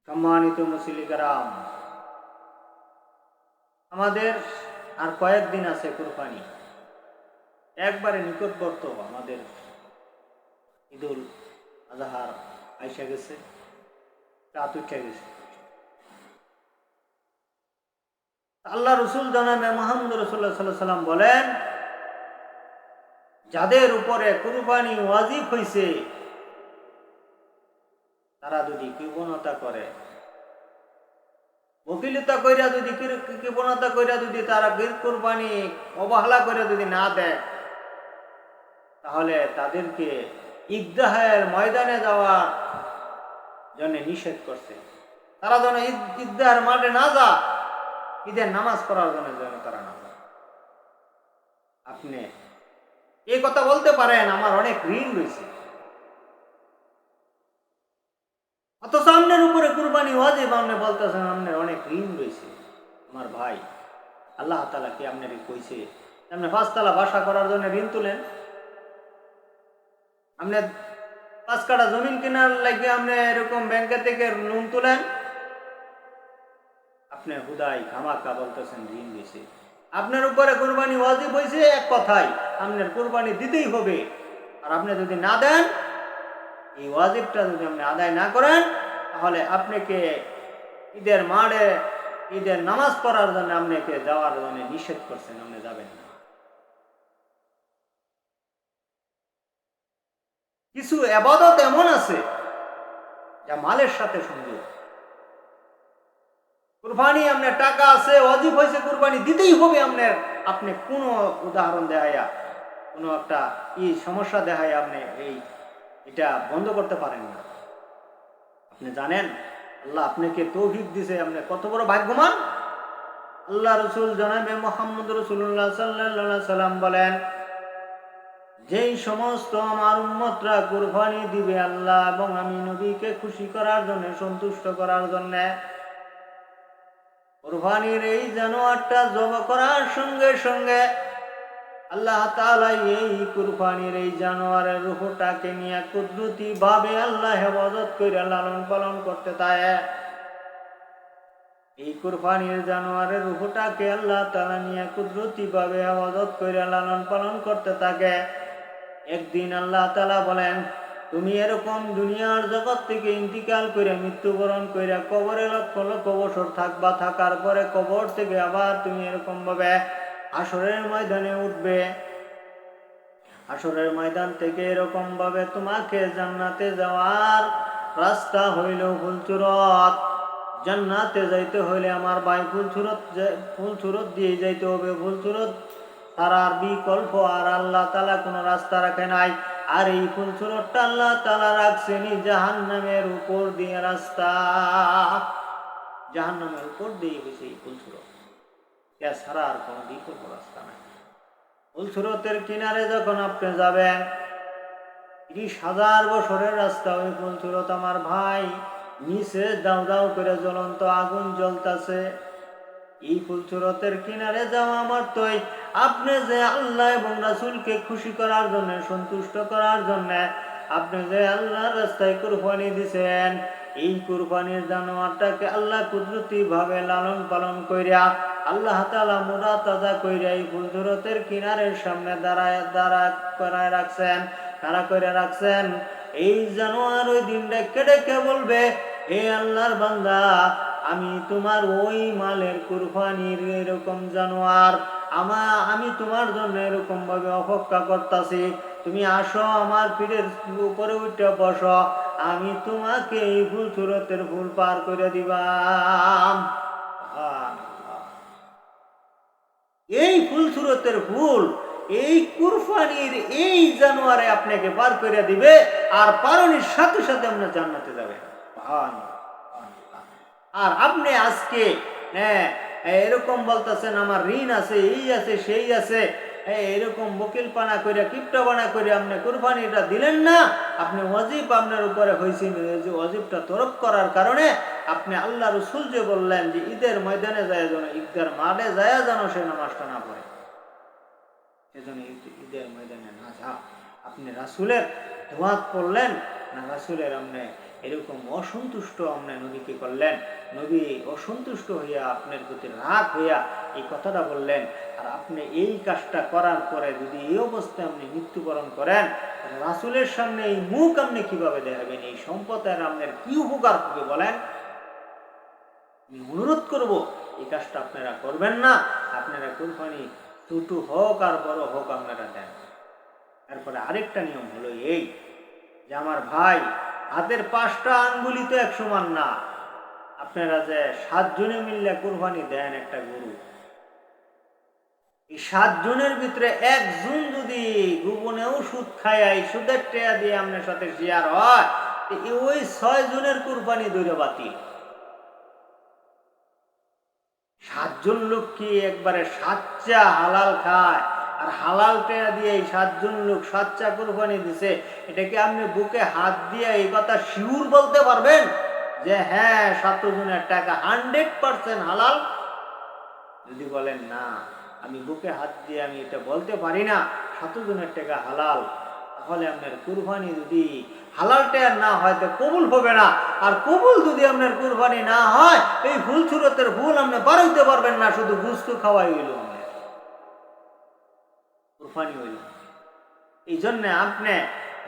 সম্মানিত মুসলিম کرام, আমাদের আর কয়েকদিন আছে কুরবানি। একবারে নিকটবর্তী আমাদের ঈদুল আজহার আইসা গেছে, রাত উঠে গেছে। আল্লাহ রসুল জনাবে মুহাম্মদ রাসূলুল্লাহ সাল্লাল্লাহু আলাইহি ওয়াসাল্লাম বলেন, যাদের উপরে কুরবানি ওয়াজিব হয়েছে তারা যদি কৃপণতা করে, বকিলতা কইরা যদি কৃপণতা কইরা যদি তারা কুরবানি অবহেলা করে যদি না দেয়, তাহলে তাদেরকে ঈদগাহের ময়দানে যাওয়ার জন্য নিষেধ করছে। তারা যেন ঈদগাহের মাঠে না যা, ঈদের নামাজ পড়ার জন্য যেন তারা না যায়। আপনি এই কথা বলতে পারেন আমার অনেক ঋণ রয়েছে, অথচ আপনার উপরে কুরবানি ওয়াজিব, আপনি বলতেছেন আপনার অনেক ঋণ রয়েছে। আমার ভাই, আল্লাহ তাআলা কি আপনাকে কইছে আপনি 5 তলা বাসা করার জন্য ঋণ তুলেন? আপনি 5 কাঠা জমিন কেনার লাগে আপনি এরকম ব্যাংকে থেকে লোন তুলেন? আপনি হুদাই খামাকা বলতেছেন ঋণ রয়েছে। আপনার উপরে কুরবানি ওয়াজিব হয়েছে, এক কথাই আপনার কুরবানি দিতেই হবে। আর আপনি যদি না দেন, এই ওয়াজিবটা যদি আপনি আদায় না করেন, তাহলে আপনাকে ঈদের মাঠে ঈদের নামাজ পড়ার জন্য আপনাকে যাওয়ার জন্য নিষেধ করছেন, আপনি যাবেন না। কিছু ইবাদত এমন আছে যা মালের সাথে সংযোগ। কুরবানি আপনার টাকা আছে, ওয়াজিব হয়েছে, কুরবানি দিতেই হবে আপনার। আপনি কোনো উদাহরণ দেখাইয়া, কোনো একটা সমস্যা দেখাইয়া আপনি এটা বন্ধ করতে পারেন না। আপনি জানেন আল্লাহ আপনাকে তৌফিক দিছে, আপনি কত বড় ভাগ্যবান। আল্লাহ রসুল জনাবে মুহাম্মদ রাসূলুল্লাহ সাল্লাল্লাহু আলাইহি সাল্লাম বলেন, যেই সমস্ত আমার উম্মতরা কুরবানি দিবে আল্লাহ এবং আমি নবীকে খুশি করার জন্য, সন্তুষ্ট করার জন্য, কুরবানির এই জানোয়ারটা জবাই করার সঙ্গে সঙ্গে আল্লাহ তাআলা এই কুরবানির এই জানোয়ারের রূহটাকে নিয়ে কুদরতি ভাবে আল্লাহ হেফাজত করে লালন পালন করতে থাকে। এই কুরবানির জানোয়ারের রূহটাকে আল্লাহ তাআলা নিয়ে কুদরতি ভাবে হেফাজত করে লালন পালন করতে থাকে। একদিন আল্লাহ তাআলা বলেন, তুমি এরকম দুনিয়ার জগৎ থেকে ইন্তিকাল করে মৃত্যুবরণ করে কবরে লক্ষ লক্ষ বছর থাকবা, থাকার পরে কবর থেকে আবার তুমি এরকম ভাবে হাসরের ময়দানে উঠবে। হাসরের ময়দান থেকে এরকম ভাবে তোমাকে জান্নাতে যাওয়ার রাস্তা হইল ফুলচুরত। জান্নাতে যাইতে হইলে আমার ভাই ফুলচুরত দিয়ে যাইতে হবে। ফুলচুরত তার বিকল্প আর আল্লাহ তাআলা কোনো রাস্তা রাখে নাই। আর এই ফুলচুরতটা আল্লাহ তাআলা রাখছেন জাহান্নামের উপর দিয়ে রাস্তা। জাহান্নামের উপর দিয়ে গেছে এই ফুলচুরত, এছাড়া আর কোনো বিকল্প রাস্তা নাই। ফুলচুরতের কিনারে যখন আপনি যাবেন, 30,000 বছরের রাস্তা ওই ফুলচুরত আমার ভাই, নিচে দাউ দাউ করে জ্বলন্ত আগুন জ্বলতেছে। এই ফুলচুরতের কিনারে যাওয়া মাত্রই আপনি যে আল্লাহ এবং রাসূলকে খুশি করার জন্য, সন্তুষ্ট করার জন্য আপনি যে আল্লাহর রাস্তায় কুরবানি দিছেন, এই কুরবানির জানোয়ারটাকে আল্লাহ কুদরতি ভাবে লালন পালন কইরা আল্লাহ তাআলা মুরাতাজা কইরা এই ফুলচুরতের কিনারের সামনে দাঁড়ায় রাখছেন, তারা কইরা রাখছেন। এই জানোয়ার ওই দিন ডেকে ডেকে বলবে, হে আল্লাহর বান্দা, আমি তোমার ওই মালের কুরবানির এরকম জানোয়ার আমি তোমার জন্য এরকম ভাবে অপেক্ষা করতেছি। তুমি আসো, আমার পিঠের উপরে উঠে বসো, আমি তোমাকে এই ফুলচুরতের ফুল পার করে দিবাম। এই ফুলচুরতের ফুল এই কুরবানির এই জানোয়ারে আপনাকে পার করে দিবে, আর পারনির সাথে সাথে আপনি জান্নাতে যাবেন। আর আপনি আজকে এরকম বলতেছেন আমার ঋণ আছে, এই আছে, সেই আছে, এরকম বকিল পানা করে কিপটা পানা করে আপনি কুরবানিটা দিলেন না। আপনি ওয়াজিব আপনার উপরে হয়েছিল, যে ওয়াজিবটা তরফ করার কারণে আপনি আল্লাহ রসুল যে বললেন যে ঈদের ময়দানে যায় যেন, ঈদগার মাঠে যায় যেন সে নামাজটা না পড়ে, সেজন্য ঈদের ময়দানে না যা। আপনি রাসূলের দোয়াত পড়লেন না, রাসূলের আপনি এরকম অসন্তুষ্ট আপনি নবীকে করলেন। নবী অসন্তুষ্ট হইয়া আপনার প্রতি রাগ হইয়া এই কথাটা বললেন। আর আপনি এই কাজটা করার পরে যদি এই অবস্থায় আপনি মৃত্যুবরণ করেন, রাসূলের সামনে এই মুখ আপনি কিভাবে দেখাবেন? এই সম্পদের আপনার কি উপকার হবে বলেন? আমি অনুরোধ করব এই কাজটা আপনারা করবেন না। আপনারা কুরবানি ছোট হোক আর বড় হোক আপনারা দেন। তারপরে আরেকটা নিয়ম হলো এই যে আমার ভাই, হাতের 5টা আঙ্গুলি তো এক সমান না। আপনারা যে 7 জনে মিললে কুরবানি দেন একটা গরু, এই 7 জনের ভিতরে একজন যদি গোপনেও সুদ খায়, এই সুদের টাকা দিয়ে আপনার সাথে শেয়ার হয়, ওই 6 জনের কুরবানি ধরে বাতিল। 7 জন লোক কি একবারে সাচ্চা হালাল খায়, আর হালাল টাকা দিয়ে এই 7 জন লোক সাচ্চা কুরবানি দিছে, এটা কি আপনি বুকে হাত দিয়ে এই কথা শিউর বলতে পারবেন যে হ্যাঁ 7 জনের টাকা 100% হালাল? যদি বলেন না, আমি বুকে হাত দিয়ে আমি এটা বলতে পারি না 7 জনের টাকা হালাল, তাহলে আপনার কুরবানি যদি হালাল টাকা না হয় তো কবুল হবে না। আর কবুল যদি আপনার কুরবানি না হয়, এই ভুল সুরতের ভুল আপনি বাড়াইতে পারবেন না, শুধু গুস্তু খাওয়াই হইল আপনার, কুরবানি হইল। এই জন্য আপনি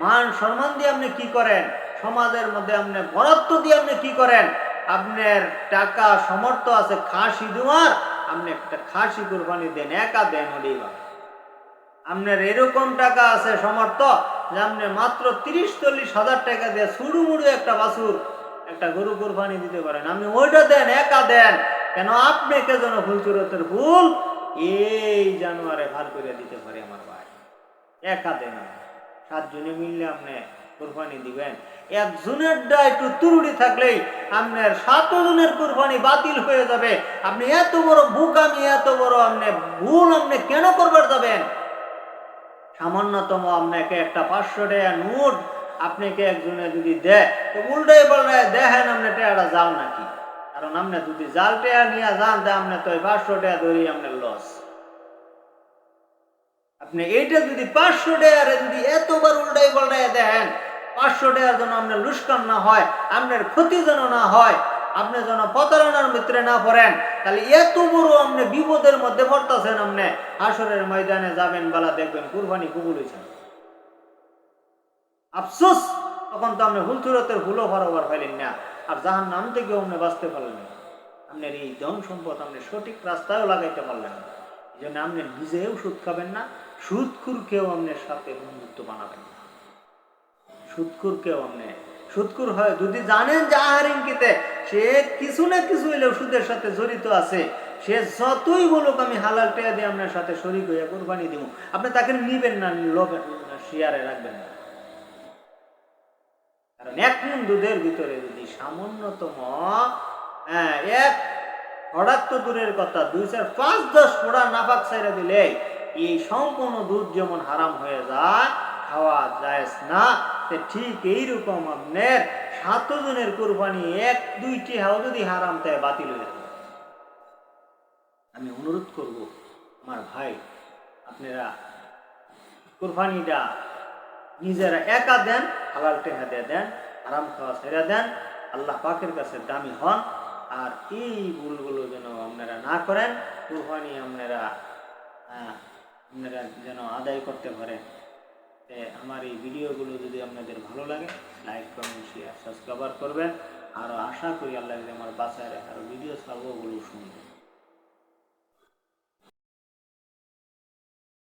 মান সম্মান দিয়ে আপনি কি করেন, সমাজের মধ্যে আপনি বরাদ্দ দিয়ে আপনি কি করেন, আপনার টাকা সামর্থ্য আছে খাসি দেওয়ার, আপনি একটা খাসি কুরবানি দেন, একা দেন হলেই হবে। আপনার এরকম টাকা আছে সামর্থ্য যে আপনি মাত্র 30-40 হাজার টাকা দিয়ে ছুড়ু মুড়ু একটা বাছুর একটা গরু কুরবানি দিতে পারেন, আপনি ওইটা দেন, একা দেন। কেন? আপনাকে যেন ভুল চুরতের ভুল এই জানুয়ারে ভার করে দিতে পারে আমার ভাই, একা দেন। 7 জনে মিললে আপনি কুরবানি দিবেন, একজনের ডা একটু তুরুড়ি থাকলেই আপনার 7 জনের কুরবানি বাতিল হয়ে যাবে। আপনি এত বড় বোকামি, এত বড় আপনি ভুল আপনি কেন করবার যাবেন? সামান্যতম আপনাকে একটা 500 টাকা নোট আপনাকে একজনে যদি দেয়, তো উল্টাই বলে দেখেন আপনি টাকাটা জাল নাকি। কারণ আপনি যদি জাল টাকা নিয়ে যান, তা আপনি তো 500 টাকা ধরি আপনার লস। আপনি এইটা যদি 500 টাকারে যদি এতবার উল্টাই পাল্টাই দেন, 500 টাকার জন্য আপনার লুস্কান না হয়, আপনার ক্ষতি যেন না হয়, আপনি যেন প্রতারণার ভিতরে না পড়েন, তাহলে এত বড় আপনি বিপদের মধ্যে পড়তেছেন। আপনি হাসরের ময়দানে যাবেন, বেলা দেখবেন কুরবানি কবুল হয়েছে, আফসোস। তখন তো আপনি হুলথুরতের ভুলও বরাবর ফেলেন না, আর জাহান্নাম থেকেও আপনি বাঁচতে পারলেন না। আপনার এই ধন সম্পদ আপনি সঠিক রাস্তায়ও লাগাইতে পারলেন না। এই জন্য আপনি নিজেও সুদ খাবেন না, সুদখুরকেও আপনার সাথে বন্ধুত্ব বানাবেন না। সুদখুরকেও আপনি সুদখুর হয় যদি জানেন যে আহারিংকিতে সে কিছু না কিছু হইলেও সুদের সাথে জড়িত আছে, সে যতই বলুক আমি হালাল টাকা দিয়ে আপনার সাথে শরীক হইয়া কুরবানি দিব, আপনি তাকে নিবেন না, লোভে শেয়ারে রাখবেন না। কারণ এক মণ দুধের ভিতরে যদি সামান্যতম এক হঠাৎ তো দূরের কথা, 2-4-5-10 ফোড়া নাপাক ছাইরা দিলে এই সম্পূর্ণ দুধ যেমন হারাম হয়ে যায়, খাওয়া যায় না, ঠিক এইরকম আপনার 7 জনের কুরবানি 1-2টি হাও যদি হারাম তাই বাতিল হয়ে যাবে। আমি অনুরোধ করব আমার ভাই, আপনারা কুরবানিটা নিজেরা একা দেন, হালাল টাকা দিয়ে দেন, হারাম খাওয়া ছেড়ে দেন, আল্লাহ পাকের কাছে দামি হন। আর এই ভুলগুলো যেন আপনারা না করেন, কুরবানি আপনারা যেন আদায় করতে পারেন। আমার এই ভিডিওগুলো যদি আপনাদের ভালো লাগে, লাইক, কমেন্ট, শেয়ার, সাবস্ক্রাইব করবেন। আরও আশা করি আল্লাহ আমার বাসায় আরও ভিডিও ছাড়বো, ওগুলো শুনবেন।